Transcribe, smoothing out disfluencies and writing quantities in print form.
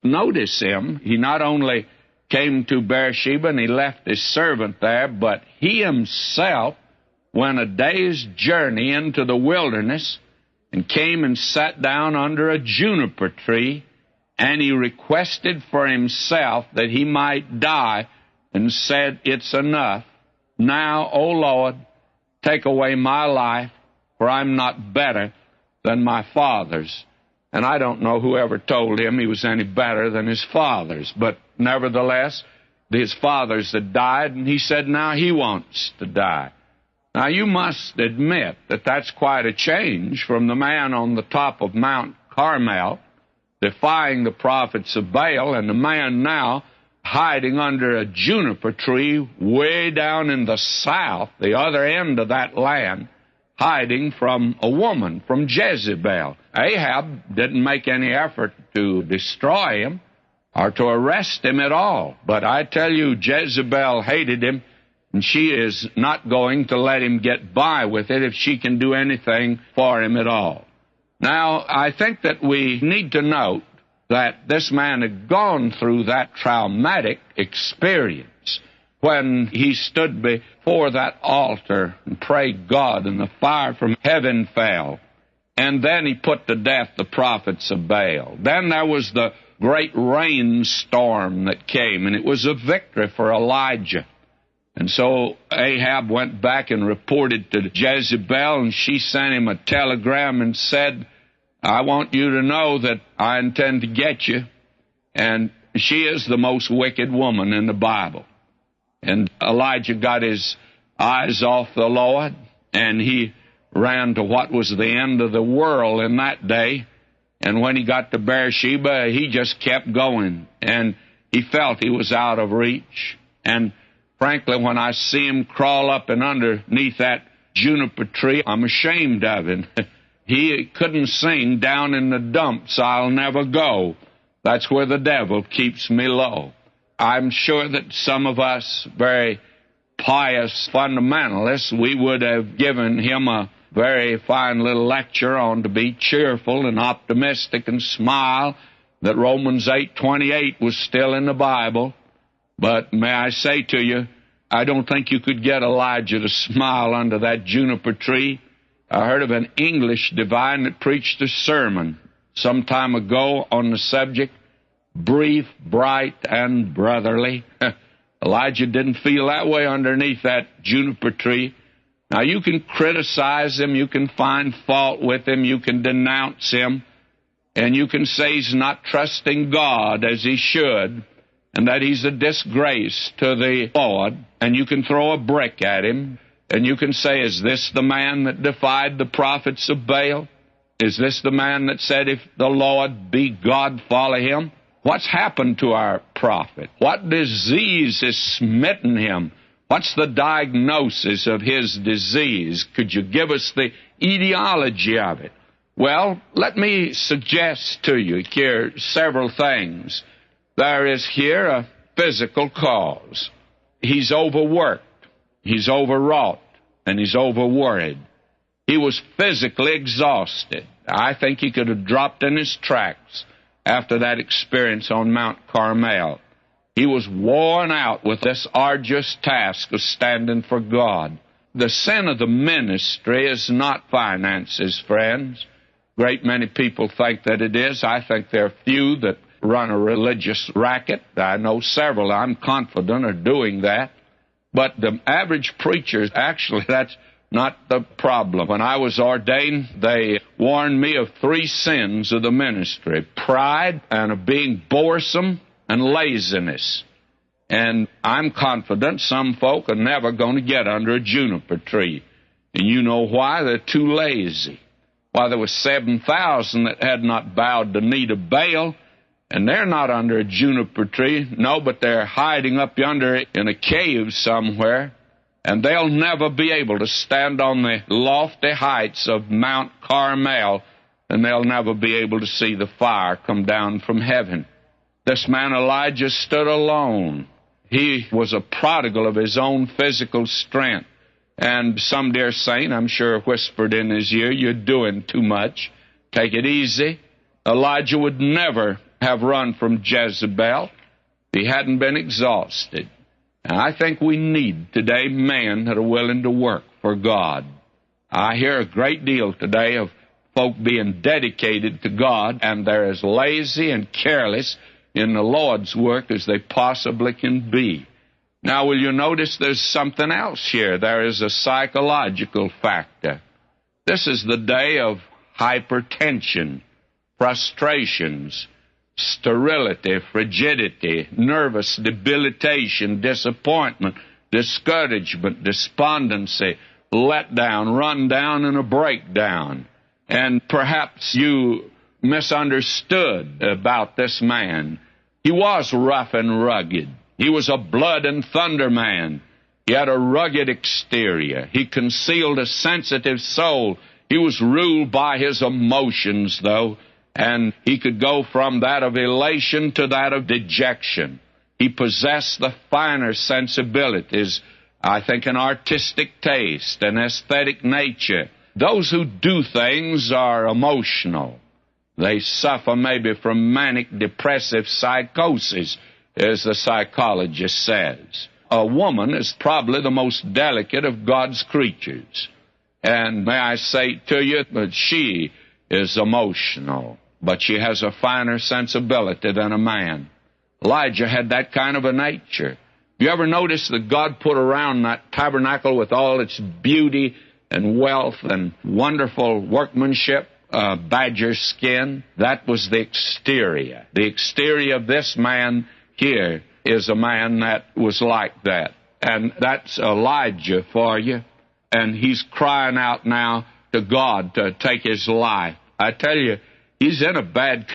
Notice him. He not only came to Beersheba and he left his servant there, but he himself went a day's journey into the wilderness and came and sat down under a juniper tree, and he requested for himself that he might die and said, "It's enough. Now, O Lord, take away my life, for I'm not better than my fathers." And I don't know who ever told him he was any better than his fathers, but nevertheless, his fathers had died, and he said now he wants to die. Now, you must admit that that's quite a change from the man on the top of Mount Carmel defying the prophets of Baal, and the man now hiding under a juniper tree way down in the south, the other end of that land, hiding from a woman, from Jezebel. Ahab didn't make any effort to destroy him or to arrest him at all. But I tell you, Jezebel hated him, and she is not going to let him get by with it if she can do anything for him at all. Now, I think that we need to note that this man had gone through that traumatic experience when he stood before that altar and prayed God, and the fire from heaven fell. And then he put to death the prophets of Baal. Then there was the great rainstorm that came, and it was a victory for Elijah. And so Ahab went back and reported to Jezebel, and she sent him a telegram and said, "I want you to know that I intend to get you." And she is the most wicked woman in the Bible. And Elijah got his eyes off the Lord, and he ran to what was the end of the world in that day. And when he got to Beersheba, he just kept going, and he felt he was out of reach. And frankly, when I see him crawl up and underneath that juniper tree, I'm ashamed of him. He couldn't sing "Down in the Dumps I'll Never Go." That's where the devil keeps me low. I'm sure that some of us, very pious fundamentalists, we would have given him a very fine little lecture on to be cheerful and optimistic and smile, that Romans 8:28 was still in the Bible. But may I say to you, I don't think you could get Elijah to smile under that juniper tree. I heard of an English divine that preached a sermon some time ago on the subject, "Brief, Bright, and Brotherly." Elijah didn't feel that way underneath that juniper tree. Now, you can criticize him, you can find fault with him, you can denounce him, and you can say he's not trusting God as he should, and that he's a disgrace to the Lord, and you can throw a brick at him, and you can say, "Is this the man that defied the prophets of Baal? Is this the man that said, 'If the Lord be God, follow him'?" What's happened to our prophet? What disease has smitten him? What's the diagnosis of his disease? Could you give us the etiology of it? Well, let me suggest to you here several things. There is here a physical cause. He's overworked, he's overwrought, and he's overworried. He was physically exhausted. I think he could have dropped in his tracks after that experience on Mount Carmel. He was worn out with this arduous task of standing for God. The sin of the ministry is not finances, friends. Great many people think that it is. I think there are few that run a religious racket. I know several, I'm confident, are doing that. But the average preacher, actually, that's not the problem. When I was ordained, they warned me of 3 sins of the ministry: pride, and of being boresome, and laziness. And I'm confident some folk are never going to get under a juniper tree. And you know why? They're too lazy. Why, there were 7,000 that had not bowed the knee to Baal, and they're not under a juniper tree. No, but they're hiding up yonder in a cave somewhere, and they'll never be able to stand on the lofty heights of Mount Carmel, and they'll never be able to see the fire come down from heaven. This man Elijah stood alone. He was a prodigal of his own physical strength. And some dear saint, I'm sure, whispered in his ear, "You're doing too much. Take it easy." Elijah would never have run from Jezebel if he hadn't been exhausted. And I think we need today men that are willing to work for God. I hear a great deal today of folk being dedicated to God, and they're as lazy and careless in the Lord's work as they possibly can be. Now, will you notice there's something else here? There is a psychological factor. This is the day of hypertension, frustrations, sterility, frigidity, nervous debilitation, disappointment, discouragement, despondency, letdown, rundown, and a breakdown. And perhaps you misunderstood about this man. He was rough and rugged. He was a blood and thunder man. He had a rugged exterior. He concealed a sensitive soul. He was ruled by his emotions, though, and he could go from that of elation to that of dejection. He possessed the finer sensibilities, I think, an artistic taste, an aesthetic nature. Those who do things are emotional. They suffer maybe from manic depressive psychosis, as the psychologist says. A woman is probably the most delicate of God's creatures. And may I say to you that she is emotional, but she has a finer sensibility than a man. Elijah had that kind of a nature. You ever notice that God put around that tabernacle with all its beauty and wealth and wonderful workmanship, badger skin? That was the exterior. The exterior of this man here is a man that was like that. And that's Elijah for you. And he's crying out now to God to take his life. I tell you, he's in a bad